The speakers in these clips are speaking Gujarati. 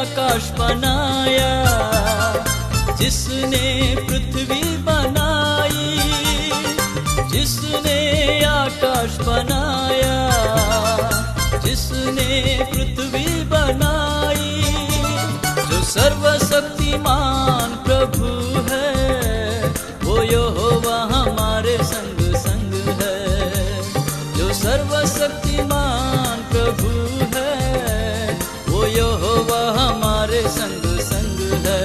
आकाश बनाया, जिसने पृथ्वी बनाई, जिसने आकाश बनाया, जिसने पृथ्वी बनाई, जो सर्वशक्तिमान प्रभु है, वो यहोवा हमारे संग संग है। जो सर्वशक्तिमान प्रभु है, वो यहोवा हमारे संग संग है।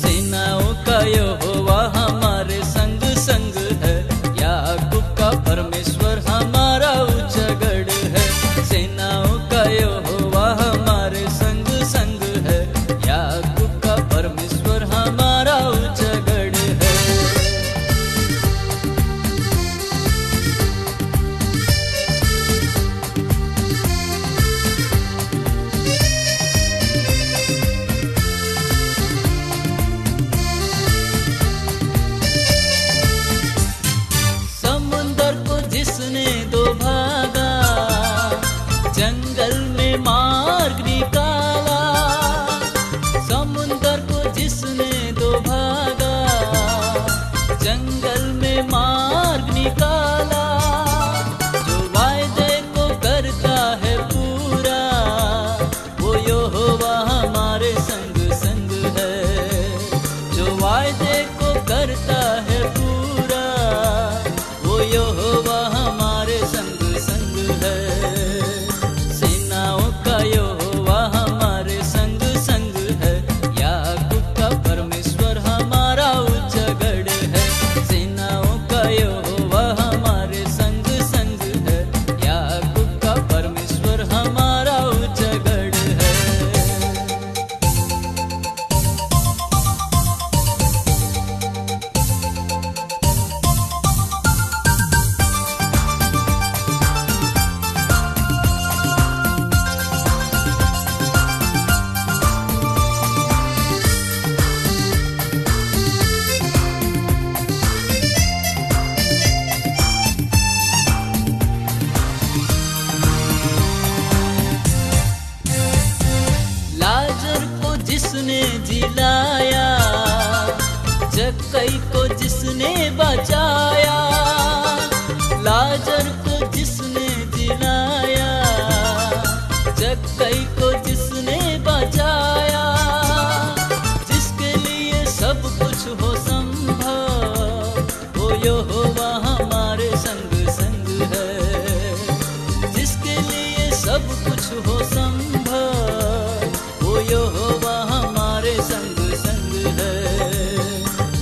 सेनाओं का यहोवा हमारे संग संग है, याकूब का परमेश्वर हमारा ऊंचा गढ़ है। सेनाओं का यहोवा हमारे संग संग है, याकूब का परमेश्वर हमारा ऊंचा गढ़ है। समुंदर को जिसने दो भागा, जंगल में मार्ग निकाला। समुंदर को जिसने दो भागा, जंगल में मार्ग निकाला। जो वायदे को करता है पूरा, वो यहोवा हमारे संग संग है। जो वायदे को करता है पूरा, वो यहोवा हमारे संग संग है। सेनाओं का यहोवा हमारे संग संग है, याकूब का परमेश्वर हमारा ऊंचा गढ़ है। सेनाओं का यहोवा हमारे संग संग है, याकूब का परमेश्वर हमारा ऊंचा गढ़ है। लाजर को जिसने जिलाया, जक्कई को जिसने बचाया। लाजर को जिसने जिलाया, जक्कई को जिसने बचाया। जिसके लिए सब कुछ हो संभव, वो यहोवा हमारे संग संग है। जिसके लिए सब कुछ हो संभव, वो यहोवा हमारे संग संग है।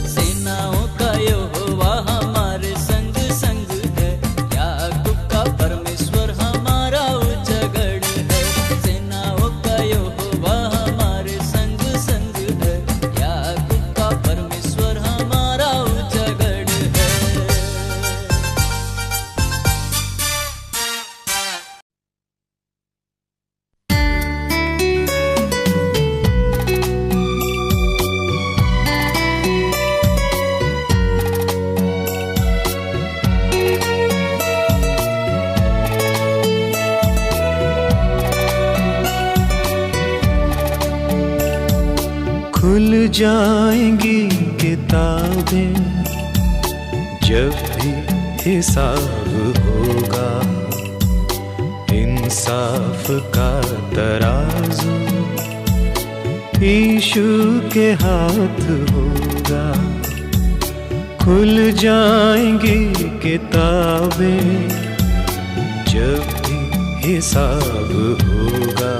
सेनाओं का यहोवा हमारे संग संग है, याकूब का परमेश्वर हमारा ऊंचा गढ़ है। सेनाओं का यहोवा हमारे संग संग है, याकूब का परमेश्वर हमारा ऊंचा गढ़ है। खुल जाएंगी किताबें जब भी हिसाब होगा। इंसाफ का तराजू यीशु के हाथ होगा। खुल जाएंगी किताबें जब भी हिसाब होगा।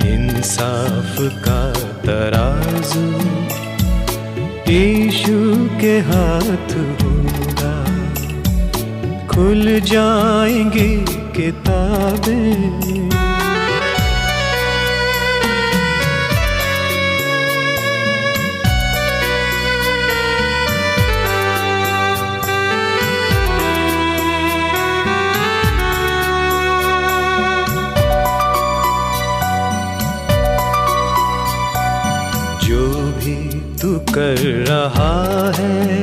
इंसाफ का तराजू यीशु के हाथ होगा। खुल जाएंगी किताबें। तू कर रहा है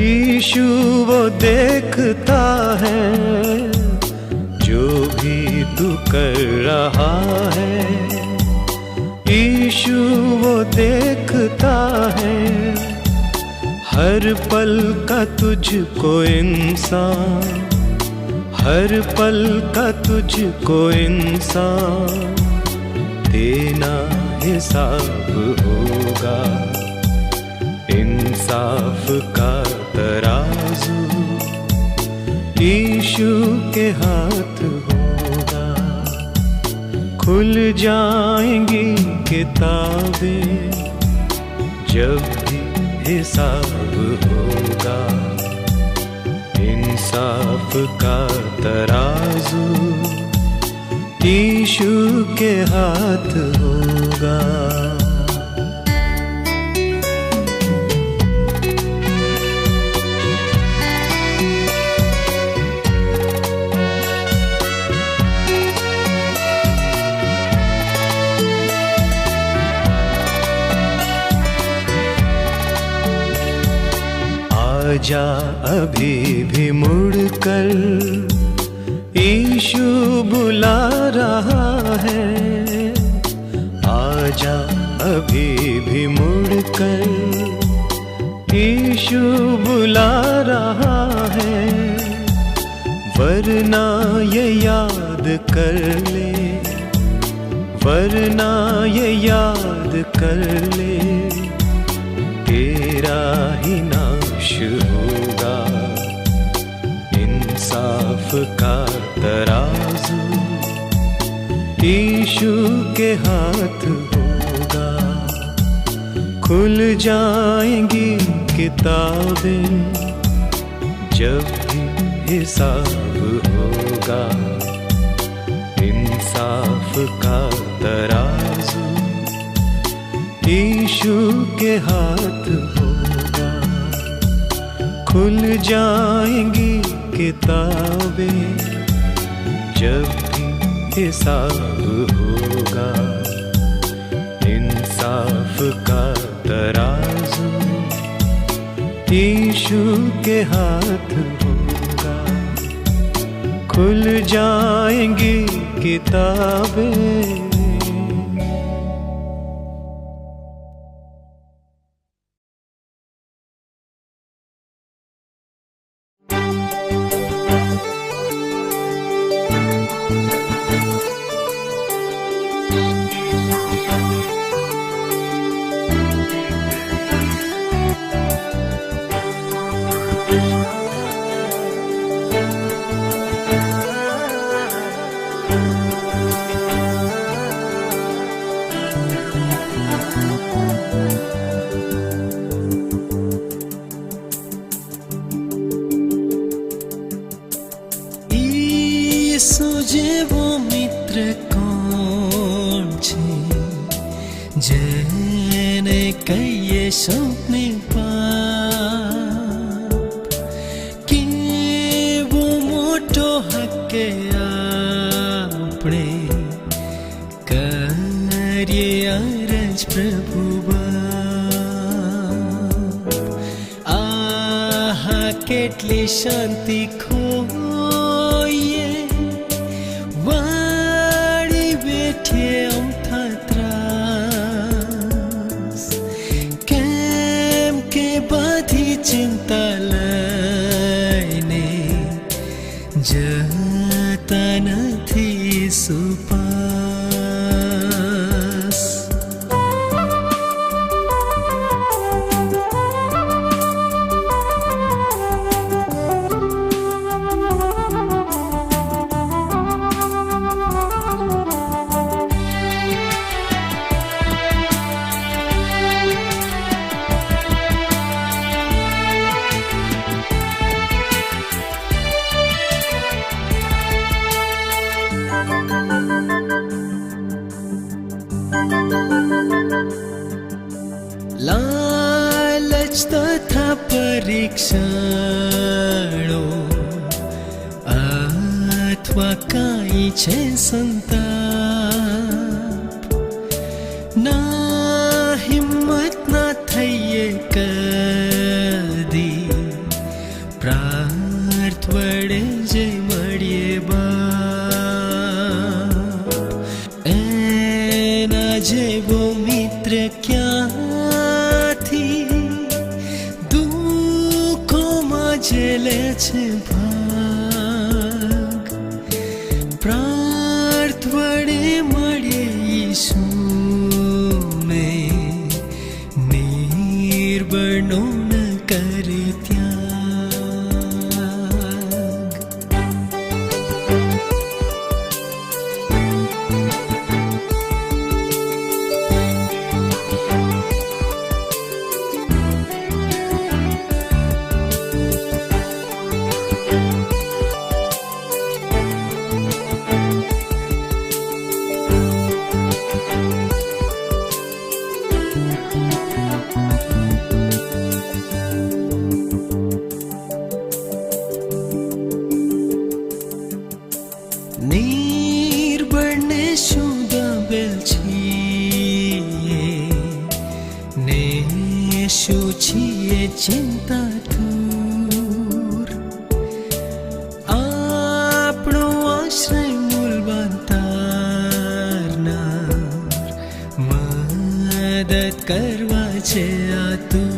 यीशु वो देखता है। जो भी तू कर रहा है। यीशु वो देखता है हर पल का तुझको इंसान, हर पल का तुझको इंसान, देना हिसाब होगा। इंसाफ का तराजू यीशु के हाथ होगा। खुल जाएंगी किताबें जब भी हिसाब होगा। इंसाफ का तराजू यीशु के हाथ होगा। आजा अभी भी मुड़कर यीशु बुला रहा है। आजा अभी भी मुड़कर यीशु बुला रहा है। वरना ये याद कर ले, वरना ये याद कर ले, तेरा ही नाश होगा। इंसाफ का तराजू यीशु के हाथ होगा। खुल जाएंगी किताबें जब भी हिसाब होगा। इंसाफ का तराजू यीशु के हाथ होगा। खुल जाएंगी किताबें जब भी हिसाब होगा। इंसाफ का तराजू यीशु के हाथ होगा। खुल जाएंगी किताबें। જેવો મિત્ર કોણ છે જેને કહીએ સૌને પાપ, કેવો મોટો હકે આપણે કરીએ અરજ પ્રભુ બાપ. આહા કેટલી શાંતિ ખોઈએ વાળી બેઠે અમથા ત્રાસ, કેમ કે બધી ચિંતા લઈને જતા નથી સુપાસ. લાલચ તથા પરીક્ષણો અથવા કાંઈ છે સંતાપ, ના હિંમત ના થઈએ કદી પ્રાર્થ વડે જે મળીએ બાપ. એના જેવો મિત્ર ક્યાંથી દુઃખોમાં જેલે છે ભાગ. પ્રાર્થ વડે મળે ઈસુને, નિર્બળનો ન કરે ત્યાગ. નિર્બળને શું દબેલ છીએ, ને શું છીએ ચિંતા દૂર. આપણો આશ્રય મૂલવાન તારનાર, મદદ કરવા છે આતુર.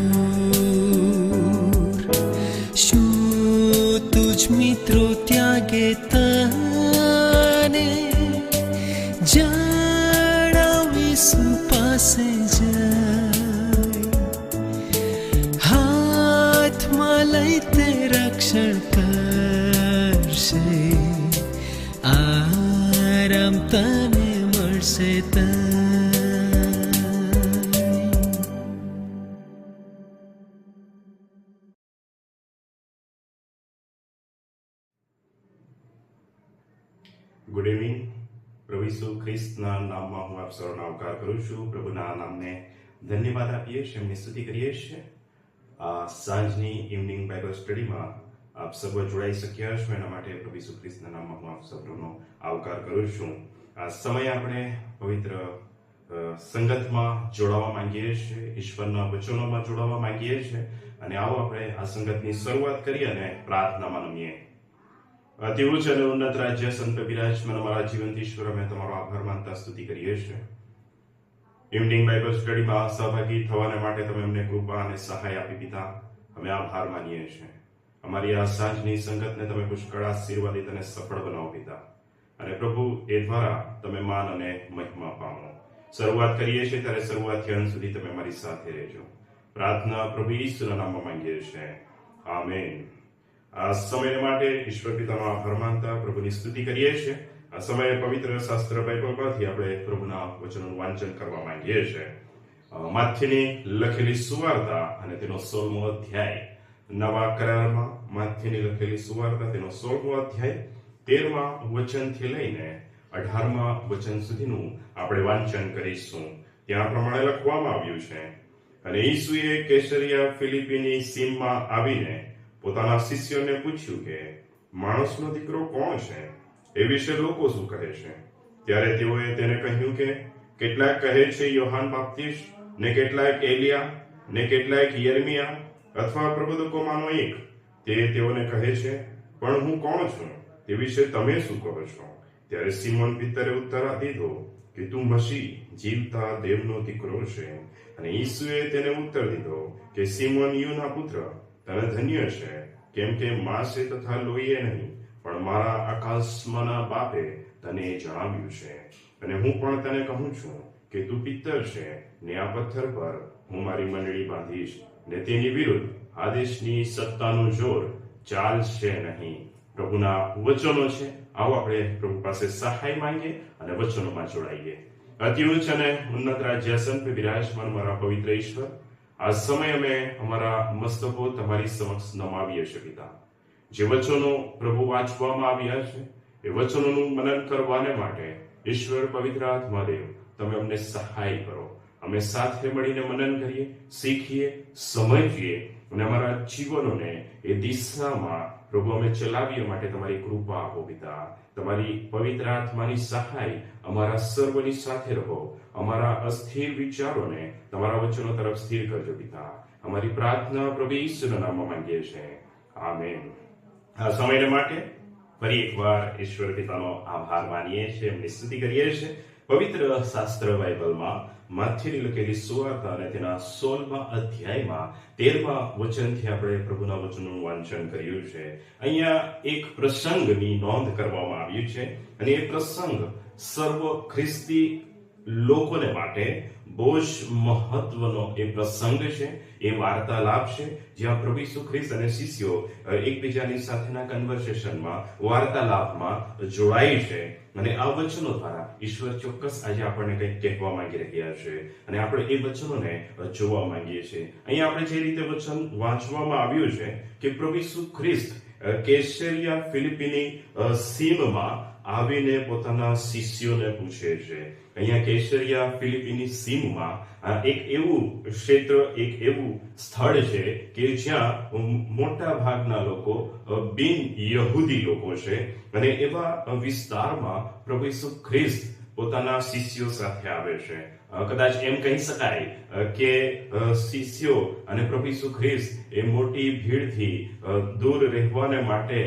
શું તુજ મિત્રો ત્યાગે તને, જણાવીશુ પાસે જાય. હાથમાં લઈ તે રક્ષણ કરશે, આરામ તને મળશે તઈ. Good evening. પ્રભુ ઈસુ ખ્રિસ્તના નામમાં હું આપ સૌનો આવકાર કરું છું. પ્રભુના નામને ધન્યવાદ આપીએ છીએ, એમની સ્તુતિ કરીએ છીએ. આ સાંજની ઇવનિંગ બાઇબલ સ્ટડીમાં આપ સૌ જોડાઈ શક્યા છો, એના માટે પ્રભુ ઈસુ ખ્રિસ્તના નામમાં હું આપ સૌનો આવકાર કરું છું. આ સમયે આપણે પવિત્ર સંગતમાં જોડાવા માંગીએ છીએ, ઈશ્વરના વચનોમાં જોડાવા માંગીએ છીએ. અને આવો આપણે આ સંગતની શરૂઆત કરીએ અને પ્રાર્થનામાં નમીએ. અતિ ઉચ્ચ અને ઉન્નત રાજ્ય સંત બિરાજમાન અમારા જીવંત ઈશ્વર, અમે તમારો આભાર માનતા સ્તુતિ કરીએ છીએ. ઇવનિંગ બાઇબલ સ્ટડીમાં સહભાગી થવાને માટે તમે અમને કૃપા અને સહાય આપી પિતા, અમે આભાર માનીએ છીએ. અમારી આ સાંજની સંગતને તમે પુષ્કળ આશીર્વાદિત અને સફળ બનાવો પિતા, અને પ્રભુ એ દ્વારા તમે માન અને મહિમા પામો. શરૂઆત કરીએ છીએ ત્યારે શરૂઆતથી અંત સુધી તમે અમારી સાથે રહેજો. પ્રાર્થના પ્રભુ ઈસુના નામમાં માંગીએ છીએ, આમેન. આ સમય માટે ઈશ્વર પિતાનો આભાર માનતા પ્રભુની સ્તુતિ કરીએ છીએ. આ સમયે પવિત્ર શાસ્ત્ર બાઇબલમાંથી આપણે પ્રભુના વચનોનું વાંચન કરવા માંગીએ છીએ. માથ્યની લખેલી સુવાર્તા અને તેનો 16મો અધ્યાય. નવા કરારમાં માથ્યની લખેલી સુવાર્તા, તેનો 16મો અધ્યાય 13મા વચનથી લઈને 18મા વચન સુધીનું આપણે વાંચન કરીશું. ત્યાં પ્રમાણે લખવામાં આવ્યું છે, અને ઈસુએ કેસરિયા ફિલિપીની સીમમાં આવીને પોતાના શિષ્યોને પૂછ્યું કે માણસનો દીકરો કોણ છે, એ વિશે લોકો શું કહે છે? ત્યારે તેઓએ તેને કહ્યું કે કેટલાક કહે છે યોહાન બાપ્તિસ્ત, ને કેટલાક એલિયા, ને કેટલાક યર્મિયા અથવા પ્રબોધકોમાંનો એક. તે તેઓને કહે છે, પણ હું કોણ છું તે વિશે તમે શું કહો છો? ત્યારે સિમોન પિત્તરે ઉત્તર દીધો કે તું મસીહ, જીવતા દેવનો દીકરો છે. અને ઈસુએ તેને ઉત્તર દીધો કે સિમોન યુના પુત્ર, તને ધન્ય છે, કેમ કે માંસે તથા લોહીએ નહીં, પણ મારા આકાશમાંના બાપે તને જણાવ્યું છે. અને હું પણ તને કહું છું કે તું પિત્તર છે, ને આ પથ્થર પર હું મારી મંડળી બાંધીશ, ને તેની વિરુદ્ધ આદેશની સત્તાનું જોર ચાલશે નહીં. પ્રભુના વચનો છે. આવો આપણે પ્રભુ પાસે સહાય માંગીએ અને વચનોમાં જોડાઈએ. અતિ ઉચ્ચ અને ઉન્નત રાજ્ય સંત બિરાજમાન મારા પવિત્ર ઈશ્વર, આ સમય અમે અમારા મસ્તકો તમારી સમક્ષ નમાવીએ છીએ પિતા. જે વચનો પ્રભુ વાંચવામાં આવ્યા છે, એ વચનોનું મનન કરવાને માટે ઈશ્વર પવિત્ર આત્માદેવ તમે અમને સહાય કરો. અમે સાથે મળીને મનન કરીએ, શીખીએ, સમજીએ અને અમારા જીવનોને એ દિશામાં પ્રભુ અમે ચલાવીએ માટે તમારી કૃપા આપો પિતા. તમારી પવિત્ર આત્માની સહાય અમારા સર્વની સાથે રહો. અમારા અસ્થિર વિચારોને તમારા વચનો તરફ સ્થિર કરજો પિતા. અમારી પ્રાર્થના પ્રભુ ઈસુના નામમાં માંગીએ છીએ, આમેન. આ સમયને માટે ફરી એકવાર ઈશ્વર પિતાનો આભાર માનીએ છીએ, એમની સ્તુતિ કરીએ છીએ. પવિત્ર શાસ્ત્ર બાઇબલમાં માથ્યુની લખેલી સુવાર્તા અને તેના 16મા અધ્યાયમાં 13મા વચનથી આપણે પ્રભુના વચનનું વાંચન કર્યું છે. અહીંયા એક પ્રસંગની નોંધ કરવામાં આવ્યું છે અને એ પ્રસંગ સર્વ ખ્રિસ્તી લોકોને માટે બહુ જ મહત્વનો એ પ્રસંગ છે. એ વાર્તાલાપ છે જ્યાં પ્રભુ ઈસુ ખ્રિસ્ત અને શિષ્યો એકબીજાની સાથેના કન્વર્સેશનમાં, વાર્તાલાપમાં જોડાય છે અને આ વચનો દ્વારા ઈશ્વર ચોક્કસ આજે આપણને કંઈક કહેવા માંગી રહ્યા છે અને આપણે એ વચનોને જોવા માંગીએ છીએ. અહીંયા આપણે જે રીતે વચન વાંચવામાં આવ્યું છે કે પ્રભુ ઈસુ ખ્રિસ્ત કેસરિયા ફિલિપીની સીમમાં આવીને પોતાના શિષ્યોને પૂછે છે. અહીંયા કેસરિયા ફિલિપીની સીમમાં એક એવું ક્ષેત્ર, એક એવું સ્થળ છે કે જ્યાં મોટા ભાગના લોકો બિન યહૂદી લોકો છે અને એવા વિસ્તારમાં પ્રભુ ઈસુ ખ્રિસ્ત પોતાના શિષ્યો સાથે આવે છે. કદાચ એમ કહી શકાય કે શિષ્યો અને પ્રભુ ઈસુ ખ્રિસ્ત એ મોટી ભીડથી દૂર રહેવાને માટે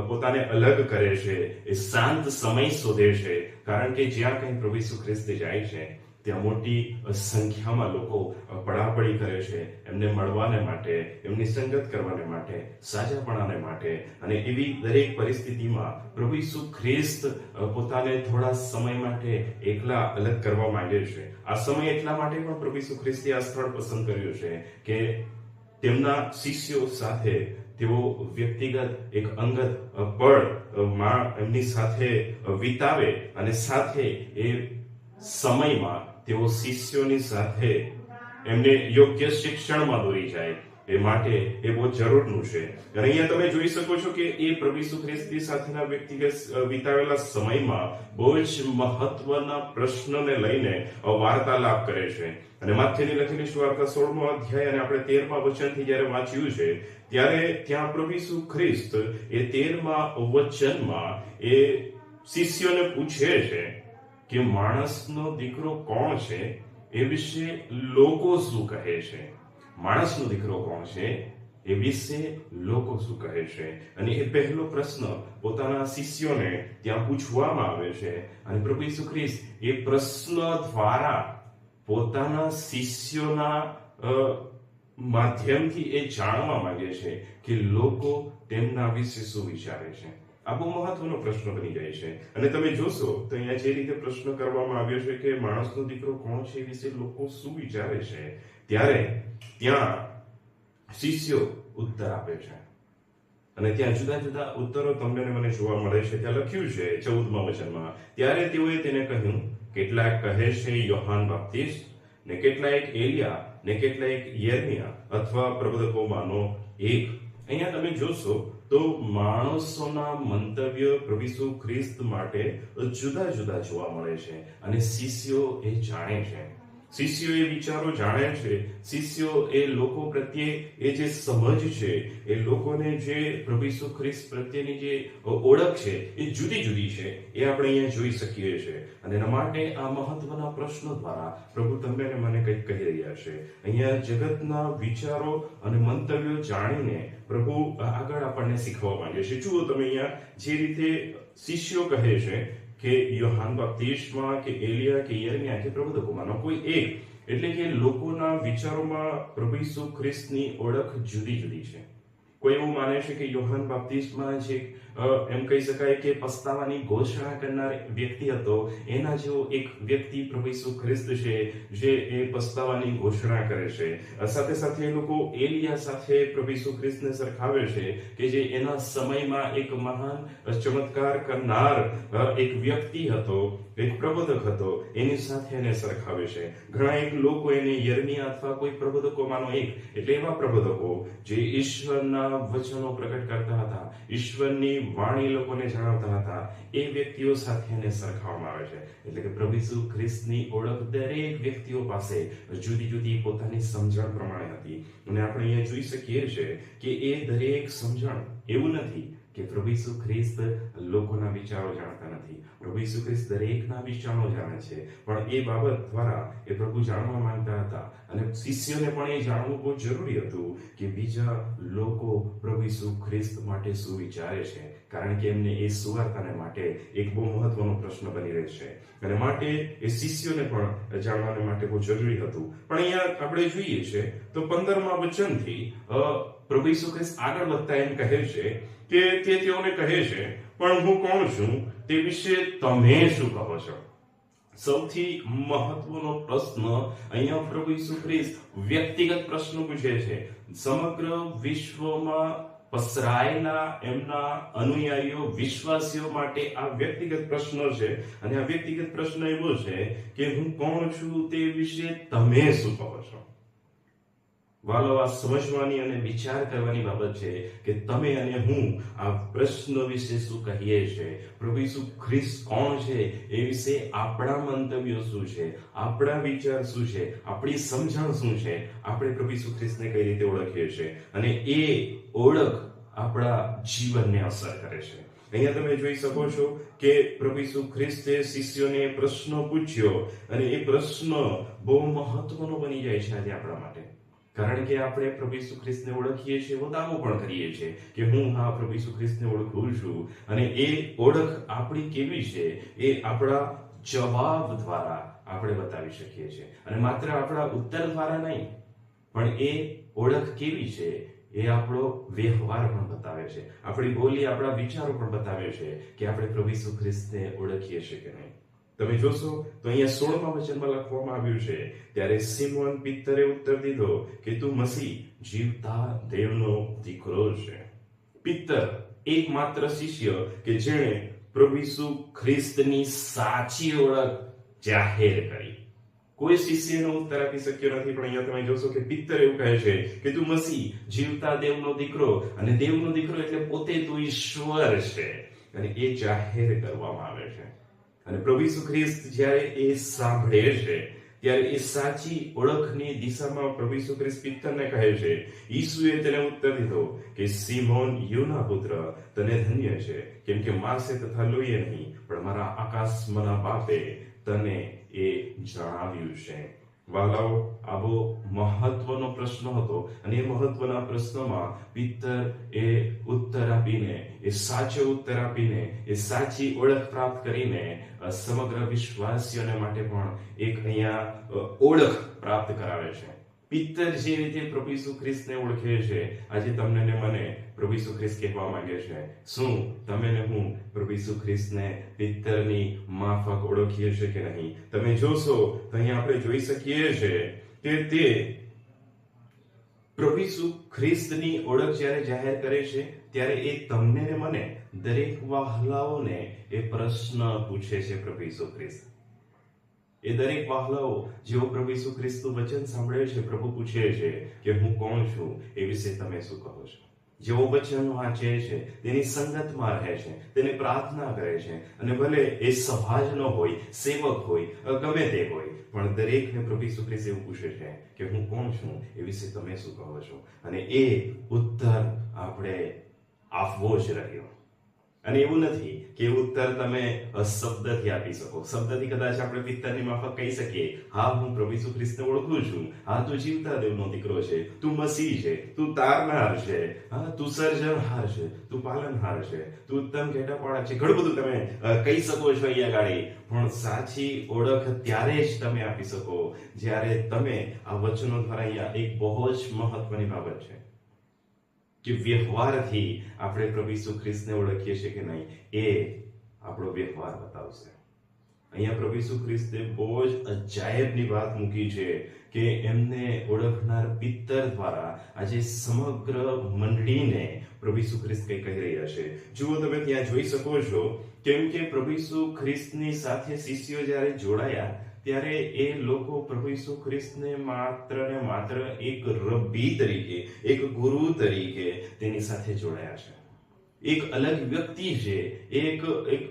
પોતાને અલગ કરે છે, એ શાંત સમય શોધે છે, કારણ કે જ્યાં કંઈ પ્રભુ ઈસુ ખ્રિસ્ત જાય છે ત્યાં મોટી સંખ્યામાં લોકો પડાપડી કરે છે એમને મળવાને માટે, એમની સંગત કરવાને માટે, સાજાપણાને માટે. અને એવી દરેક પરિસ્થિતિમાં પ્રભુ ઈસુ ખ્રિસ્ત પોતાને થોડા સમય માટે એકલા અલગ કરવા માંગે છે. આ સમય એટલા માટે પણ પ્રભુ ઈસુ ખ્રિસ્તે આ સ્થળ પસંદ કર્યું છે કે તેમના શિષ્યો સાથે તેઓ વ્યક્તિગત એક અંગત પળ એમની સાથે વિતાવે અને સાથે એ સમયમાં તેઓ શિષ્યોની સાથે એમને યોગ્ય શિક્ષણમાં દોરી જાય. એ માટે એ બહુ જરૂરનું છે. અને અહીંયા તમે જોઈ શકો છો કે એ પ્રભુ ઈસુ ખ્રિસ્તી સાથેના વ્યક્તિગત વિતાવેલા સમયમાં બહુ જ મહત્વના પ્રશ્નને લઈને વાર્તાલાપ કરે છે. અને માથ્યુની લખેલી સુવાર્તા 16મો અધ્યાય અને આપણે 13મા વચનથી જ્યારે વાંચ્યું છે ત્યારે ત્યાં પ્રભુ ઈસુ ખ્રિસ્ત એ 13મા વચનમાં એ શિષ્યોને પૂછે છે કે માણસનો દીકરો કોણ છે એ વિશે લોકો શું કહે છે. માણસનો દીકરો કોણ છે એ વિશે લોકો શું કહે છે. અને એ પહેલો પ્રશ્ન પોતાના શિષ્યોને ત્યાં પૂછવામાં આવે છે અને પ્રભુ ઈસુ ખ્રિસ્ત એ પ્રશ્ન દ્વારા પોતાના શિષ્યોના માધ્યમથી એ જાણવા માંગે છે કે લોકો તેમના વિશે શું વિચારે છે. આ બહુ મહત્વનો પ્રશ્ન બની જાય છે. અને તમે જોશો તો અહીંયા જે રીતે પ્રશ્ન કરવામાં આવ્યો છે કે માણસનો દીકરો કોણ છે એ વિશે લોકો શું વિચારે છે, ત્યારે ત્યાં શિષ્યો ઉત્તર આપે છે અને ત્યાં જુદા જુદા ઉત્તરો તમને મને જોવા મળે છે. ત્યાં લખ્યું છે 14મા વચનમાં, ત્યારે તેઓએ તેને કહ્યું, કેટલાક કહે છે યોહાન બાપ્તિસ્ત, ને કેટલાક એલિયા, ને કેટલાક યર્મિયા અથવા પ્રબોધકોમાંનો એક. અહીંયા તમે જોશો તો માણસોના મંતવ્ય પ્રભુ ઈસુ ખ્રિસ્ત માટે જુદા જુદા જોવા મળે છે અને શિષ્યો એ જાણે છે. શિષ્યો એ વિચારો જાણે છે. શિષ્યો એ લોકો પ્રત્યે એ જે સમજ છે, એ લોકોને જે પ્રભુ ઈસુ ખ્રિસ્ત પ્રત્યેની જે ઓળખ છે એ જુદી જુદી છે, એ આપણે અહીંયા જોઈ શકીએ છીએ. અને એના માટે આ મહત્વના પ્રશ્નો દ્વારા પ્રભુ તમને અને મને કંઈક કહી રહ્યા છે. અહીંયા જગતના વિચારો અને મંતવ્યો જાણીને પ્રભુ આગળ આપણને શીખવા માંગે છે. જુઓ તમે અહીંયા જે રીતે શિષ્યો કહે છે કે યોહાન બાપ્તિસ્મા કે એલિયા કે યર્મિયા કે પ્રબોધકોમાંનો કોઈ એક, એટલે કે લોકોના વિચારોમાં પ્રભુ ઈસુ ખ્રિસ્તની ઓળખ જુદી જુદી છે. કોઈ એવું માને છે કે યોહાન બાપ્તિસ્મા જે એમ કહી શકાય કે પસ્તાવાની ઘોષણા કરનાર વ્યક્તિ હતો, એના જેવો એક વ્યક્તિ પ્રભુ ઈસુ ખ્રિસ્ત છે જે એ પસ્તાવાની ઘોષણા કરે છે. સાથે સાથે એ લોકો એલિયા સાથે પ્રભુ ઈસુ ખ્રિસ્તને સરખાવે છે કે જે એના સમયમાં એક મહાન ચમત્કાર કરનાર એક વ્યક્તિ હતો, એક પ્રબોધક હતો, એની સાથે એને સરખાવે છે. ઘણા એક લોકો એને યર્મિયા અથવા કોઈ પ્રબોધકોમાંનો એક, એટલે એવા પ્રબોધકો જે ઈશ્વરના વચનો પ્રગટ કરતા હતા, ઈશ્વરની વાણી લોકોને જણાવતા હતા, એ વ્યક્તિઓ સાથે એને સરખાવવામાં આવે છે. એટલે કે પ્રભુ ઈસુ ખ્રિસ્તની ઓળખ દરેક વ્યક્તિઓ પાસે જુદી જુદી પોતાની સમજણ પ્રમાણે હતી. અને આપણે અહીંયા જોઈ શકીએ છીએ કે એ દરેક સમજણ એવું નથી કે પ્રભુ ઈસુ ખ્રિસ્ત લોકોના વિચારો જાણતા નથી. પ્રભુ ઈસુ ખ્રિસ્ત દરેકના વિચારો જાણે છે, પણ એ બાબત દ્વારા એ પ્રભુ જાણવા માંગતા હતા અને શિષ્યોને પણ એ જાણવું બહુ જરૂરી હતું કે બીજા લોકો પ્રભુ ઈસુ ખ્રિસ્ત માટે શું વિચારે છે, કારણ કે એમને એ સુવાર્તાને માટે એક બહુ મહત્વનો પ્રશ્ન બની રહેશે અને માટે એ શિષ્યોને પણ જાણવાને માટે બહુ જરૂરી હતું. પણ અહીંયા આપણે જોઈએ છે તો 15મા વચનથી પ્રભુ ઈસુ ખ્રિસ્ત આગળ વધતા એમ કહે છે કે તે તેઓને કહે છે, પણ હું કોણ છું તે વિશે તમે શું કહો છો? સૌથી મહત્વનો પ્રશ્ન અહીંયા પ્રભુ ઈસુ ખ્રિસ્ત વ્યક્તિગત પ્રશ્ન પૂછે છે. સમગ્ર વિશ્વમાં પસરાયેલા એમના અનુયાયીઓ, વિશ્વાસીઓ માટે આ વ્યક્તિગત પ્રશ્ન છે અને આ વ્યક્તિગત પ્રશ્ન એવો છે કે હું કોણ છું તે વિશે તમે શું કહો છો? વાલો, આ સમજવાની અને વિચાર કરવાની બાબત છે કે તમે અને હું આ પ્રશ્ન વિશે શું કહીએ છીએ. પ્રભુ ઈસુ ખ્રિસ્ત કોણ છે એ વિશે આપણા મંતવ્યો શું છે, આપણા વિચાર શું છે, આપણી સમજણ શું છે, આપણે પ્રભુ ઈસુ ખ્રિસ્તને કઈ રીતે ઓળખીએ છીએ અને એ ઓળખ આપણા જીવનને અસર કરે છે. અહીંયા તમે જોઈ શકો છો કે પ્રભુ ઈસુ ખ્રિસ્તે શિષ્યોને પ્રશ્ન પૂછ્યો અને એ પ્રશ્ન બહુ મહત્વનો બની જાય છે આજે આપણા માટે, કારણ કે આપણે પ્રભુ ઈસુ ખ્રિસ્તને ઓળખીએ છીએ, એવો દાવો પણ કરીએ છીએ કે હું હા પ્રભુ ઈસુ ખ્રિસ્તને ઓળખું છું અને એ ઓળખ આપણી કેવી છે એ આપણા જવાબ દ્વારા આપણે બતાવી શકીએ છીએ અને માત્ર આપણા ઉત્તર દ્વારા નહીં, પણ એ ઓળખ કેવી છે એ આપણો વ્યવહાર પણ બતાવે છે, આપણી બોલી, આપણા વિચારો પણ બતાવે છે કે આપણે પ્રભુ ઈસુ ખ્રિસ્તને ઓળખીએ છીએ કે નહીં. તમે જોશો તો અહીંયા 16મા વચનમાં લખવામાં આવ્યું છે, ત્યારે સિમોન પિત્તરે ઉત્તર દીધો કે તું મસીહ, જીવતા દેવનો દીકરો છે. પિત્તર એકમાત્ર શિષ્ય કે જેણે પ્રભુ ઈસુ ખ્રિસ્તની સાચી ઓળખ જાહેર કરી. કોઈ શિષ્યનો ઉત્તર આપી શક્યો નથી, પણ અહીંયા તમે જોશો કે પિત્તર એવું કહે છે કે તું મસીહ, જીવતા દેવનો દીકરો, અને દેવનો દીકરો એટલે પોતે તું ઈશ્વર છે અને એ જાહેર કરવામાં આવે છે. અને પ્રભુ ઈસુ ખ્રિસ્ત જ્યારે એ સાંભળે છે ત્યારે એ સાચી ઓળખની દિશામાં પ્રભુ ઈસુ ખ્રિસ્ત પિત્તરને કહે છે. ઈસુએ તેને ઉત્તર દીધો કે સિમોન યોના પુત્ર, તને ધન્ય છે, કેમ કે માંસે તથા લોહીએ નહીં, પણ મારા આકાશમાંના બાપે તને એ જણાવ્યું છે. વાલાઓ, આ બહુ મહત્વનો પ્રશ્ન હતો અને એ મહત્વના પ્રશ્નમાં પિત્તર એ ઉત્તર આપીને, એ સાચો ઉત્તર આપીને, એ સાચી ઓળખ પ્રાપ્ત કરીને સમગ્ર વિશ્વાસીઓને માટે પણ એક અહીંયા ઓળખ પ્રાપ્ત કરાવે છે. પિત્તર જે રીતે પ્રભુ ઈસુ ખ્રિસ્તને ઓળખે છે, આજે તમને ને મને પ્રભુ ઈસુ ખ્રિસ્ત કહેવા માંગે છે, શું તમે ને હું પ્રભુ ઈસુ ખ્રિસ્તને પિત્તરની માફક ઓળખીએ છીએ કે નહીં? તમે જોશો તો અહીંયા આપણે જોઈ શકીએ છીએ કે તે પ્રભુ ઈસુ ખ્રિસ્તની ઓળખ જ્યારે જાહેર કરે છે ત્યારે એ તમને ને મને, દરેક વહાલાઓને એ પ્રશ્ન પૂછે છે. પ્રભુ ઈસુ ખ્રિસ્ત એ દરેક વહાલાઓ જેઓ પ્રભુ ઈસુ ખ્રિસ્તનું વચન સાંભળે છે, પ્રભુ પૂછે છે કે હું કોણ છું એ વિશે તમે શું કહો છો? જેઓ વચન વાંચે છે, તેની સંગતમાં રહે છે, તેને પ્રાર્થના કરે છે, અને ભલે એ સભાજનો હોય, સેવક હોય, ગમે તે હોય, પણ દરેકને પ્રભુ ઈસુ ખ્રિસ્ત એવું પૂછે છે કે હું કોણ છું એ વિશે તમે શું કહો છો? અને એ ઉત્તર આપણે આપવો જ રહ્યો. અને એવું નથી કે ઉત્તર તમે શબ્દથી આપી શકો. શબ્દથી કદાચ આપણે પિત્તરની માફક કહી શકીએ, હા હું પ્રભુ ઈસુ ખ્રિસ્તને ઓળખું છું, હા તું જીવતા દેવનો દીકરો છે, તું મસીહ છે, તું તારનાર છે, હા તું સર્જનહાર છે, તું પાલનહાર છે, તું ઉત્તમ ઘેટાપાળા છે, ઘણું બધું તમે કહી શકો છો અહીંયા ગાડી. પણ સાચી ઓળખ ત્યારે જ તમે આપી શકો જ્યારે તમે આ વચનો દ્વારા, અહીંયા એક બહુ જ મહત્વની બાબત છે કે વ્યવહારથી આપણે પ્રભુ ઈસુ ખ્રિસ્તને ઓળખીએ છીએ કે નહીં એ આપણો વ્યવહાર બતાવશે. અહીંયા પ્રભુ ઈસુ ખ્રિસ્તે બહુ જ અજાયબની વાત મૂકી છે કે એમને ઓળખનાર પિત્તર દ્વારા આજે સમગ્ર મંડળીને પ્રભુ ઈસુ ખ્રિસ્ત કંઈ કહી રહ્યા છે. જુઓ, તમે ત્યાં જોઈ શકો છો, કેમ કે પ્રભુ ઈસુ ખ્રિસ્તની સાથે શિષ્યો જ્યારે જોડાયા ત્યારે એ લોકો પ્રભુ ઈસુ ખ્રિસ્તને માત્ર ને માત્ર એક રબ્બી તરીકે, એક ગુરુ તરીકે તેની સાથે જોડાયા છે. એક અલગ વ્યક્તિ છે, એક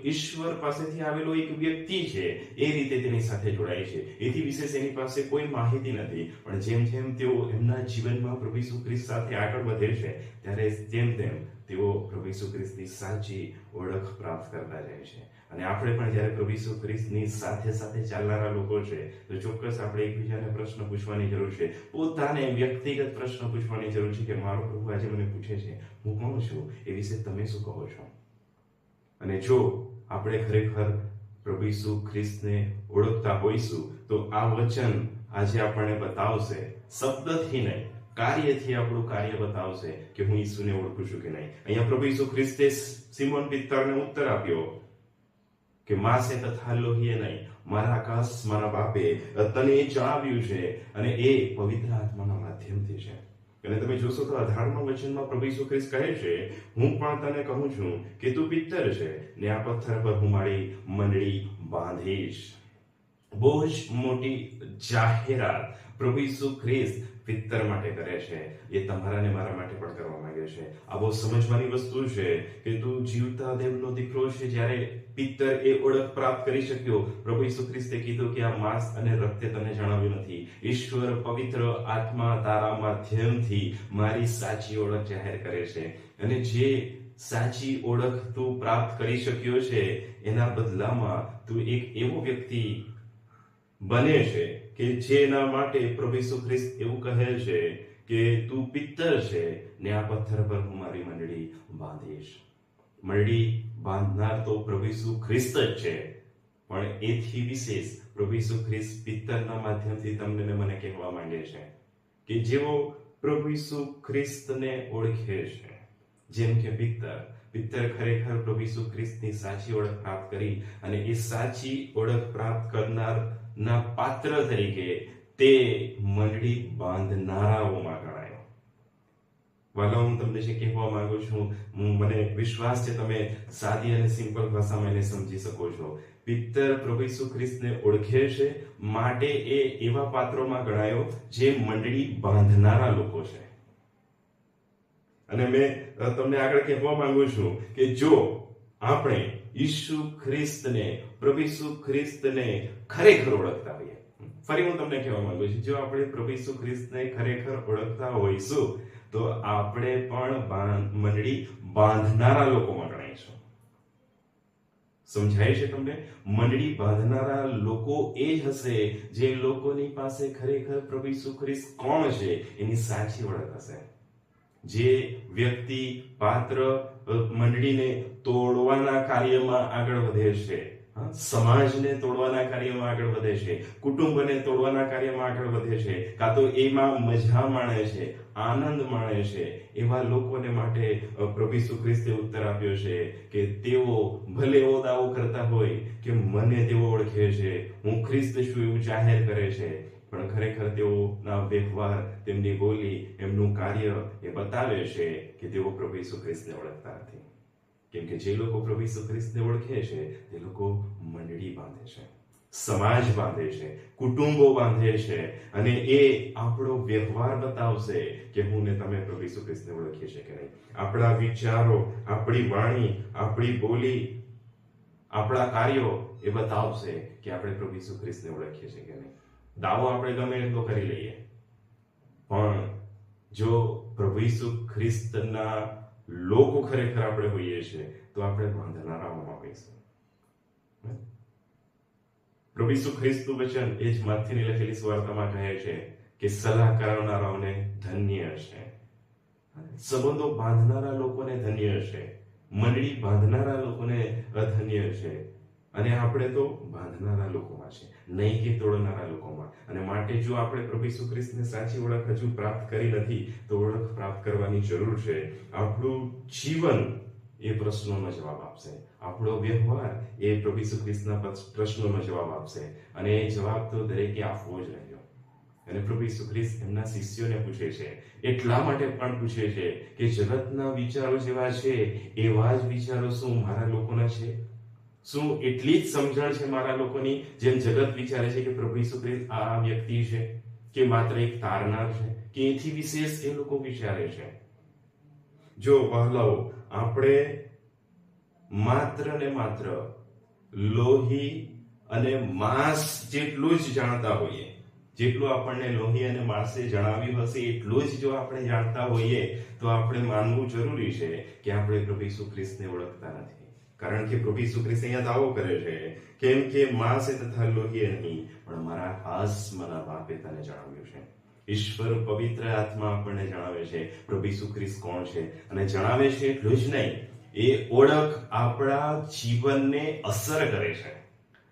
ઈશ્વર પાસેથી આવેલો એક વ્યક્તિ છે, એ રીતે તેની સાથે જોડાય છે. એથી વિશેષ એની પાસે કોઈ માહિતી નથી. પણ જેમ જેમ તેઓ એમના જીવનમાં પ્રભુ ઈસુ ખ્રિસ્ત સાથે આગળ વધે છે, ત્યારે તેમ તેમ તેઓ પ્રભુ ઈસુ ખ્રિસ્તની સાચી ઓળખ પ્રાપ્ત કરતા જાય છે. અને આપણે પણ જ્યારે પ્રભુ ઈસુ ખ્રિસ્તની સાથે સાથે ચાલનારા લોકો છે, તો ચોક્કસ આપણે એકબીજાને પ્રશ્ન પૂછવાની જરૂર છે. પોતાને વ્યક્તિગત પ્રશ્ન પૂછવાની જરૂર છે કે મારો પ્રભુ આજે મને પૂછે છે હું કોણ છું, એ વિશે તમે શું કહો છો? અને જો આપણે ખરેખર પ્રભુ ઈસુ ખ્રિસ્તને ઓળખતા હોઈશું, તો આ વચન આજે આપણને બતાવશે, શબ્દથી નહીં કાર્યથી આપણું કાર્ય બતાવશે કે હું ઈસુને ઓળખું છું કે નહીં. અહીંયા પ્રભુ ઈસુ ખ્રિસ્તે સિમોન પિત્તરને ઉત્તર આપ્યો કે માસે તથા લોહીએ નહીં, મારા આકાશ મારા બાપે તને જણાવ્યું છે, અને એ પવિત્ર આત્માના માધ્યમથી છે. અને તમે જોશો તો 18મા વચનમાં પ્રભુ ઈસુ ખ્રિસ્ત કહે છે, હું પણ તને કહું છું કે તું પિત્તર છે, ને આ પથ્થર પર હું મારી મંડળી બાંધીશ. બહુ જ મોટી જાહેરાત પ્રભુ ઈસુ ખ્રિસ્ત પિત્તર માટે કરે છે. એ તમારા ને મારા માટે પણ કરવા માંગે છે. આ બહુ સમજવાની વસ્તુ છે કે તું જીવતા દેવનો દીકરો છે. જ્યારે પિત્તર એ ઓળખ પ્રાપ્ત કરી શક્યો, પ્રભુ ઈસુ ખ્રિસ્તે કીધું કે આ માંસ અને રક્તે તને જણાવ્યું નથી, ઈશ્વર પવિત્ર આત્મા તારા માધ્યમથી મારી સાચી ઓળખ જાહેર કરે છે. અને જે સાચી ઓળખ તું પ્રાપ્ત કરી શક્યો છે, એના બદલામાં તું એક એવો વ્યક્તિ બને છે કે જેના માટે પ્રભુ ઈસુ ખ્રિસ્ત એવું કહે છે કે તું પિત્તર છે, ને આ પથ્થર પર હું મારી મંડળી બાંધીશ. મંડળી બાંધનાર તો પ્રભુ ઈસુ ખ્રિસ્ત જ છે, પણ એથી વિશેષ પ્રભુ ઈસુ ખ્રિસ્ત પિત્તરના માધ્યમથી તમને ને મને કહેવા માંગે છે કે જેઓ પ્રભુ ઈસુ ખ્રિસ્તને ઓળખે છે, જેમ કે પિત્તર ખરેખર પ્રભુ ઈસુ ખ્રિસ્તની સાચી ઓળખ પ્રાપ્ત કરી, અને એ સાચી ઓળખ પ્રાપ્ત કરનાર ના પાત્ર તરીકે તે મંડળી બાંધનારાઓમાં ગણાય. વાલા, હું તમને જે કહેવા માંગુ છું, મને વિશ્વાસ છે તમે સાદી અને સિમ્પલ ભાષામાં એને સમજી શકો છો. પિત્તર પ્રભુ ઈસુ ખ્રિસ્તને ઓળખે છે, માટે એ એવા પાત્રોમાં ગણાયો જે મંડળી બાંધનારા લોકો છે. અને મેં તમને આગળ કહેવા માંગુ છું કે જો આપણે ઈસુ ખ્રિસ્તને, પ્રભુ ઈસુ ખ્રિસ્તને ખરેખર ઓળખતા હોઈએ, ફરી હું તમને કહેવા માંગુ છું, જો આપણે પ્રભુ ઈસુ ખ્રિસ્તને ખરેખર ઓળખતા હોઈશું, તો આપણે પણ મંડળી બાંધનારા લોકોમાં ગણાઈશું. સમજાય છે તમને? મંડળી બાંધનારા લોકો એ જ હશે જે લોકોની પાસે ખરેખર પ્રભુ ઈસુ ખ્રિસ્ત કોણ છે એની સાચી ઓળખ હશે. જે વ્યક્તિ પાત્ર મંડળીને તોડવાના કાર્યમાં આગળ વધે છે, સમાજને તોડવાના કાર્યમાં આગળ વધે છે, કુટુંબને તોડવાના કાર્યમાં આગળ વધે છે, કાં તો એમાં મજા માણે છે, આનંદ માણે છે, એવા લોકોને માટે પ્રભુ ઈસુ ખ્રિસ્તે ઉત્તર આપ્યો છે કે તેઓ ભલે એવો દાવો કરતા હોય કે મને તેઓ ઓળખે છે, હું ખ્રિસ્ત છું એવું જાહેર કરે છે, પણ ખરેખર તેઓના વ્યવહાર, તેમની બોલી, એમનું કાર્ય એ બતાવે છે કે તેઓ પ્રભુ ઈસુ ખ્રિસ્તને ઓળખતા નથી. કેમ કે જે લોકો પ્રભુ ઈસુ ખ્રિસ્તને ઓળખે છે, તે લોકો મંડળી બાંધે છે, સમાજ બાંધે છે, કુટુંબો બાંધે છે, અને એ આપણો વ્યવહાર બતાવશે કે હું ને તમે પ્રભુ ઈસુ ખ્રિસ્તને ઓળખીએ છીએ કે નહીં. આપણા વિચારો, આપણી વાણી, આપણી બોલી, આપણા કાર્યો એ બતાવશે કે આપણે પ્રભુ ઈસુ ખ્રિસ્તને ઓળખીએ છીએ કે નહીં. દાવો આપણે ગમે એટલો કરી લઈએ, પણ જો પ્રભુ ઈસુ ખ્રિસ્તના લોકો ખરેખર આપણે હોઈએ છીએ, તો આપણે બાંધનારાઓમાં હોઈશું. પ્રભુ ઈસુ ખ્રિસ્તનું વચન એ જ માથીની લખેલી સુવાર્તામાં કહે છે કે સલાહ કરનારાઓને ધન્ય છે, સંબંધો બાંધનારા લોકોને ધન્ય છે, મંડળી બાંધનારા લોકોને અધન્ય છે, અને આપણે તો બાંધનારા લોકોમાં છે, નહીં કે તોડનારા લોકોમાં. અને માટે જો આપણે પ્રભુ ઈસુ ખ્રિસ્તને સાચી ઓળખ હજુ પ્રાપ્ત કરી નથી, તો ઓળખ પ્રાપ્ત કરવાની જરૂર છે. આપણું જીવન એ પ્રશ્નોનો જવાબ આપશે, આપણો વ્યવહાર એ પ્રભુ ઈસુ ખ્રિસ્તના પ્રશ્નોનો જવાબ આપશે, અને એ જવાબ તો દરેકે આપવો જ રહ્યો. અને પ્રભુ ઈસુ ખ્રિસ્ત એમના શિષ્યોને પૂછે છે, એટલા માટે પણ પૂછે છે કે જગતના વિચારો જેવા છે એવા જ વિચારો શું મારા લોકોના છે? શું એટલી જ સમજણ છે મારા લોકોની જેમ જગત વિચારે છે કે પ્રભુ ઈસુ ખ્રિસ્ત આ વ્યક્તિ છે, કે માત્ર એક તારનાર છે, કે એથી વિશેષ એ લોકો વિચારે છે? જો વહાલાઓ, આપણે માત્ર ને માત્ર લોહી અને માંસ જેટલું જ જાણતા હોઈએ, જેટલું આપણને લોહી અને માંસે જણાવ્યું હશે એટલું જ જો આપણે જાણતા હોઈએ તો આપણે માનવું જરૂરી છે કે આપણે પ્રભુ ઈસુ ખ્રિસ્તને ઓળખતા નથી. કારણ કે પ્રભુ ઈસુ ખ્રિસ્ત અહીંયા દાવો કરે છે કેમ કે માંસે તથા લોહીએ નહીં પણ મારા આત્માના બાપે તને જણાવ્યું છે. ઈશ્વર પવિત્ર આત્મા આપણને જણાવે છે પ્રભુ ઈસુ ખ્રિસ્ત કોણ છે, અને જણાવે છે એટલું જ નહીં, એ ઓળખ આપણા જીવનને અસર કરે છે,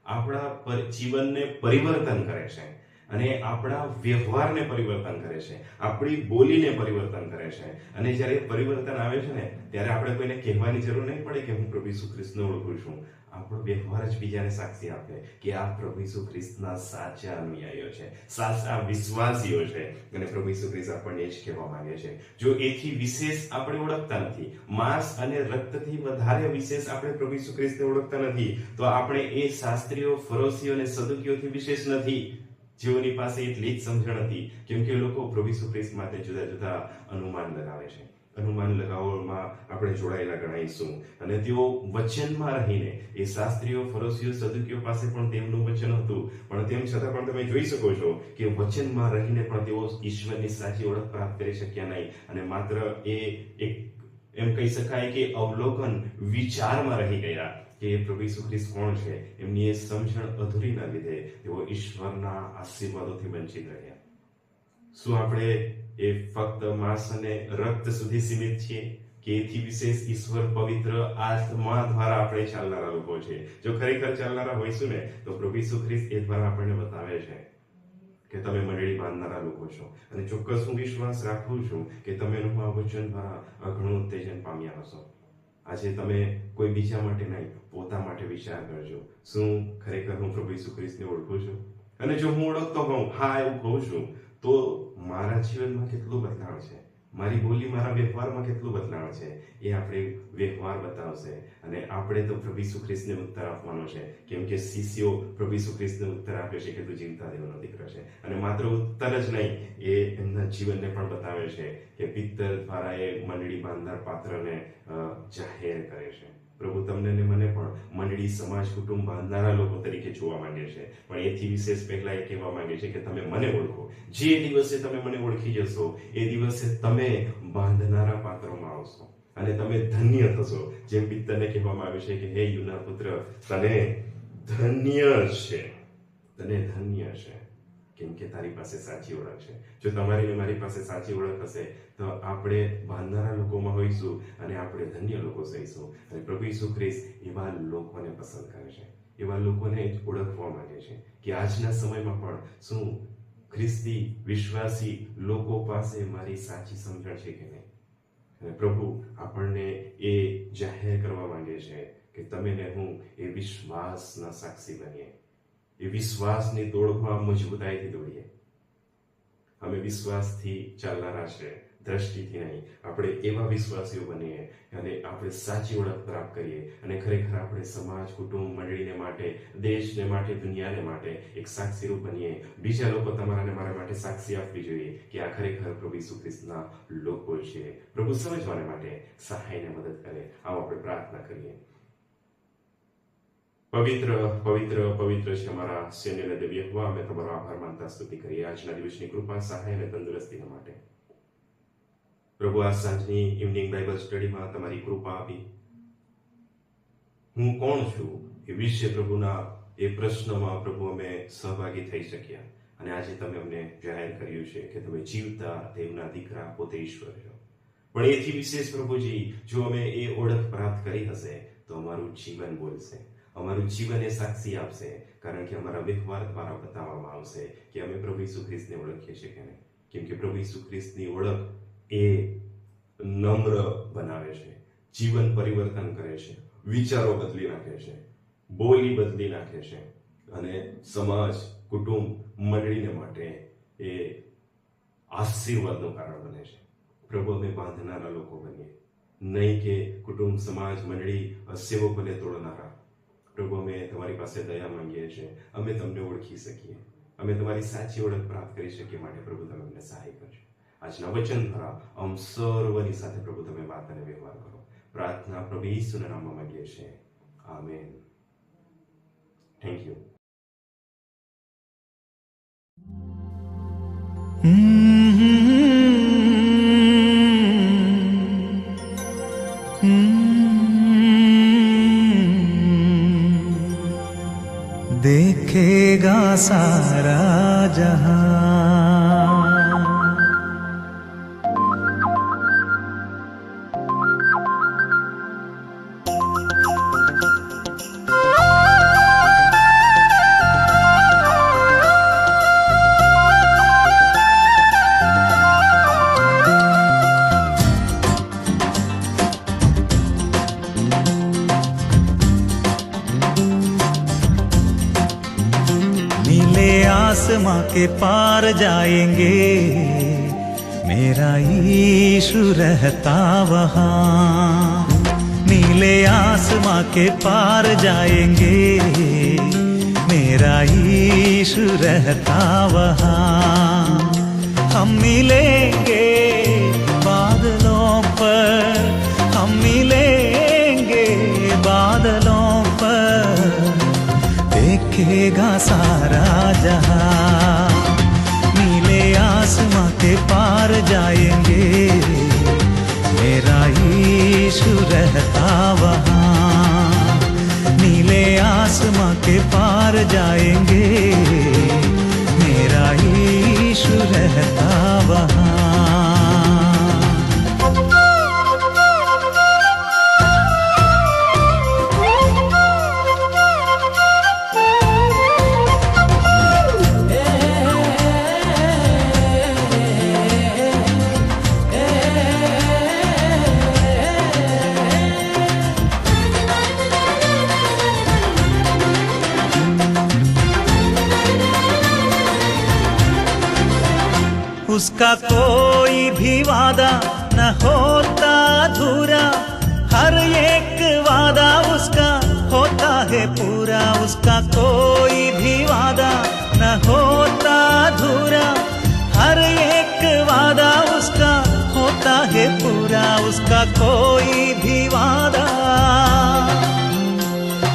આપણા જીવનને પરિવર્તન કરે છે, અને આપણા વ્યવહારને પરિવર્તન કરે છે, આપણી બોલીને પરિવર્તન કરે છે. અને જ્યારે પરિવર્તન આવે છે ને ત્યારે આપણે કોઈને કહેવાની જરૂર નહીં પડે કે હું પ્રભુ ઈસુ ખ્રિસ્તને ઓળખું છું. આપણો વ્યવહાર જ બીજાને સાક્ષી આપે કે આ પ્રભુ ઈસુ ખ્રિસ્તના સાચા અનુયાયીઓ છે, સાચા વિશ્વાસીઓ છે. અને પ્રભુ ઈસુ ખ્રિસ્ત આપણને જ કહેવા માંગે છે. જો એથી વિશેષ આપણે ઓળખતા નથી, માંસ અને રક્તથી વધારે વિશેષ આપણે પ્રભુ ઈસુ ખ્રિસ્તને ઓળખતા નથી, તો આપણે એ શાસ્ત્રીઓ, ફરોશીઓ અને સદુકીઓથી વિશેષ નથી જેઓની પાસે એટલી જ સમજણ હતી. કેમ કે લોકો પ્રભુ ઈસુ ખ્રિસ્ત માટે જુદા જુદા અનુમાન લગાવે છે. અનુમાન લગાવવામાં આપણે જોડાયેલા ગણાઈશું, અને તેઓ વચનમાં રહીને, એ શાસ્ત્રીઓ, ફરોશીઓ, સદુકીઓ પાસે પણ તેમનું વચન હતું, પણ તેમ છતાં પણ તમે જોઈ શકો છો કે વચનમાં રહીને પણ તેઓ ઈશ્વરની સાચી ઓળખ પ્રાપ્ત કરી શક્યા નહીં. અને માત્ર એ એક એમ કહી શકાય કે અવલોકન, વિચારમાં રહી ગયા કે પ્રભુ ઈસુ ખ્રિસ્ત કોણ છે. એમની એ સમજણ અધૂરીના લીધે તેઓ ઈશ્વરના આશીર્વાદોથી વંચિત રહ્યા. શું આપણે એ ફક્ત માંસ અને રક્ત સુધી સીમિત છીએ કે એથી વિશેષ ઈશ્વર પવિત્ર આત્મા દ્વારા આપણે ચાલનારા લોકો છે? જો ખરેખર ચાલનારા હોઈશું ને તો પ્રભુ ઈસુ ખ્રિસ્ત એ દ્વારા આપણને બતાવે છે કે તમે મંડળી બાંધનારા લોકો છો. અને ચોક્કસ હું વિશ્વાસ રાખું છું કે તમે આ વચન દ્વારા ઘણું ઉત્તેજન પામ્યા હશો. આજે તમે કોઈ બીજા માટે નહીં, પોતા માટે વિચાર કરજો. શું ખરેખર હું પ્રભુ ઈસુ ખ્રિસ્તને ઓળખું છું? અને જો હું ઓળખતો હોઉં, હા એવું કહું છું, તો મારા જીવનમાં કેટલું બદલાવ છે, મારી બોલી, મારા વ્યવહારમાં કેટલું બદલાવ છે, એ આપણે વ્યવહાર બતાવશે. અને આપણે તો પ્રભુ ઈસુ ખ્રિસ્તને ઉત્તર આપવાનો છે, કેમ કે શિષ્યો પ્રભુ ઈસુ ખ્રિસ્તને ઉત્તર આપે છે કે તું જીવતા દેવનો દીકરો છે. અને માત્ર ઉત્તર જ નહીં, એ એમના જીવનને પણ બતાવે છે કે પિત્તર દ્વારા એ મંડળી બાંધનાર પાત્રને જાહેર કરે છે. પ્રભુ તમને ને મને પણ મંડળી, સમાજ, કુટુંબ બાંધનારા લોકો તરીકે જોવા માંગે છે. પણ એથી વિશેષ પહેલા એ કહેવા માંગે છે કે તમે મને ઓળખો. જે દિવસે તમે મને ઓળખી જશો એ દિવસે તમે બાંધનારા પાત્રોમાં આવશો અને તમે ધન્ય થશો. જેમ પિત્તરને કહેવામાં આવે છે કે હે યુના પુત્ર, તને ધન્ય છે, તને ધન્ય છે, કેમ કે તારી પાસે સાચી ઓળખ છે. જો તમારી ને મારી પાસે સાચી ઓળખ હશે તો આપણે બાંધનારા લોકોમાં હોઈશું અને આપણે ધન્ય લોકો થઈશું. અને પ્રભુ ઈસુ ખ્રિસ્ત એવા લોકોને પસંદ કરે છે, એવા લોકોને જ ઓળખવા માંગે છે કે આજના સમયમાં પણ શું ખ્રિસ્તી વિશ્વાસી લોકો પાસે મારી સાચી સમજણ છે કે નહીં. અને પ્રભુ આપણને એ જાહેર કરવા માંગે છે કે તમે ને હું એ વિશ્વાસના સાક્ષી બનીએ, એ વિશ્વાસની દોડમાં મજબૂતાઈથી દોડીએ. અમે વિશ્વાસથી ચાલનારા છે, દ્રષ્ટિથી નહીં. આપણે એવા વિશ્વાસીઓ બનીએ અને આપણે સાચી ઓળખ પ્રાપ્ત કરીએ અને ખરેખર આપણે સમાજ, કુટુંબ, મંડળીને માટે, દેશને માટે, દુનિયાને માટે એક સાક્ષીરૂપ બનીએ. બીજા લોકો તમારા ને મારા માટે સાક્ષી આપવી જોઈએ કે આ ખરેખર પ્રભુ ઈસુ ખ્રિસ્તના લોકો છે. પ્રભુ સમજવાને માટે સહાયને મદદ કરે. આવો આપણે પ્રાર્થના કરીએ. પવિત્ર પવિત્ર પવિત્ર છે અમારા સૈન્યના દેવ યહોવા, અમે તમારો આભાર માનતા સ્તુતિ કરીએ આજના દિવસની કૃપા, સહાય અને તંદુરસ્તીના માટે. પ્રભુ આ સાંજની ઇવનિંગ બાઇબલ સ્ટડીમાં તમારી કૃપા આપી હું કોણ છું એ વિશે પ્રભુના એ પ્રશ્નમાં પ્રભુ અમે સહભાગી થઈ શક્યા. અને આજે તમે અમને જાહેર કર્યું છે કે તમે જીવતા દેવના દીકરા, પોતે ઈશ્વર છો. પણ એથી વિશેષ પ્રભુજી, જો અમે એ ઓળખ પ્રાપ્ત કરી હશે તો અમારું જીવન બોલશે, અમારું જીવન એ સાક્ષી આપશે. કારણ કે અમારા વ્યવહાર દ્વારા બતાવવામાં આવશે કે અમે પ્રભુ ઈસુ ખ્રિસ્તને ઓળખીએ છીએ કે નહીં. કેમ કે પ્રભુ ઈસુ ખ્રિસ્તની ઓળખ એ નમ્ર બનાવે છે, જીવન પરિવર્તન કરે છે, વિચારો બદલી નાખે છે, બોલી બદલી નાખે છે અને સમાજ, કુટુંબ, મંડળીને માટે એ આશીર્વાદનું કારણ બને છે. પ્રભુ અમે બાંધનારા લોકો બનીએ, નહીં કે કુટુંબ, સમાજ, મંડળી, સેવકોને તોડનારા. પ્રભુ અમે તમારી પાસે દયા માંગીએ છીએ, અમે તમને ઓળખી શકીએ, અમે તમારી સાચી ઓળખ પ્રાપ્ત કરી શકીએ. માટે પ્રભુ તમે અમને સહાય કરજો. આજના વચન દ્વારા આમ સર્વની સાથે પ્રભુ તમે વાત અને વ્યવહાર કરો. પ્રાર્થના પ્રભુ ઈસુના નામમાં માંગીએ છીએ. આમેન. Thank you. देखेगा सारा जहां, आसमां के पार जाएंगे, मेरा यीशु रहता वहाँ. नीले आसमां के पार जाएंगे, मेरा यीशु रहता वहाँ. हम मिलेंगे बादलों पर, हम मिलेंगे बादलों पर, देखेगा सारा जहां. नीले आसमां के पार जाएंगे, मेरा यीशु रहता वहाँ. नीले आसमां के पार जाएंगे, मेरा यीशु रहता वहाँ. उसका कोई भी वादा न होता अधूरा, हर एक वादा उसका होता है पूरा. उसका कोई भी वादा न होता अधूरा, हर एक वादा उसका होता है पूरा. उसका कोई भी वादा,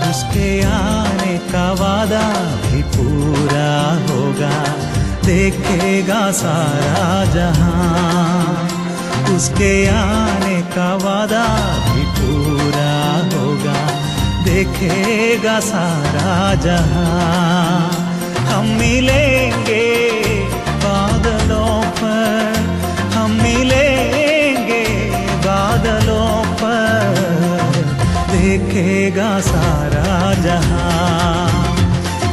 उसके आने का वादा भी पूरा होगा. देखेगा सारा जहां, उसके आने का वादा भी पूरा होगा. देखेगा सारा जहां. हम मिलेंगे बादलों पर, हम मिलेंगे बादलों पर, देखेगा सारा जहां.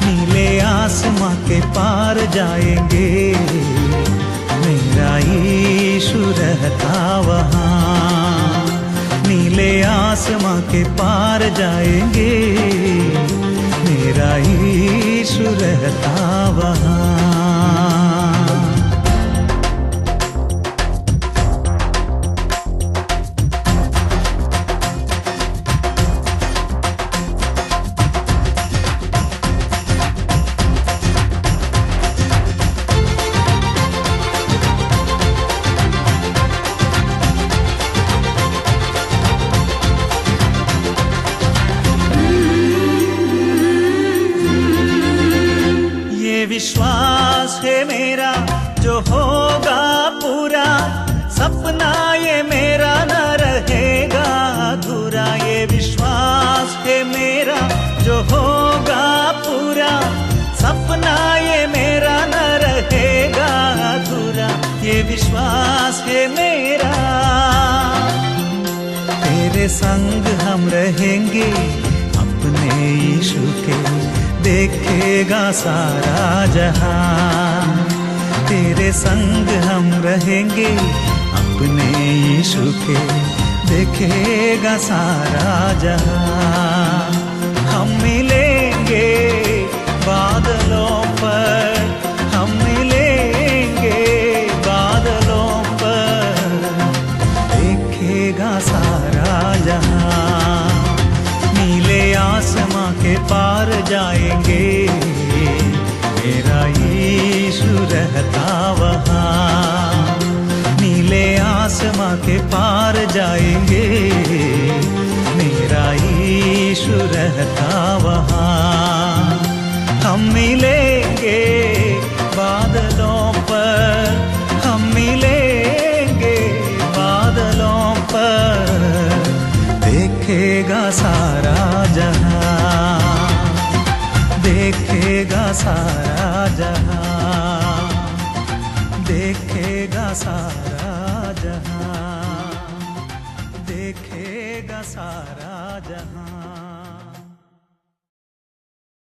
नीले आसमां के पार जाएंगे, मेरा यीशु रहता वहाँ. नीले आसमां के पार जाएंगे, मेरा यीशु रहता वहाँ. विश्वास है मेरा जो होगा पूरा, सपना ये मेरा न रहेगा अधूरा. ये विश्वास है मेरा जो होगा पूरा, सपना ये मेरा न रहेगा अधूरा. ये विश्वास है मेरा, तेरे संग हम रहेंगे अपने यीशु के. देखेगा सारा जहां, तेरे संग हम रहेंगे अपने यीशु के. देखेगा सारा जहां. हम मिलेंगे बादलों पर, हम मिलेंगे बादलों पर, देखेगा सारा जहां. नीले आसमां के पार जाएंगे, मेरा यीशु रहता वहाँ. के पार जाएंगे, मेरा यीशु रहता वहाँ। हम मिलेंगे बादलों पर, हम मिलेंगे बादलों पर, देखेगा सारा जहां, देखेगा सारा जहां, देखेगा सारा जहां, देखेगा सारा जहां।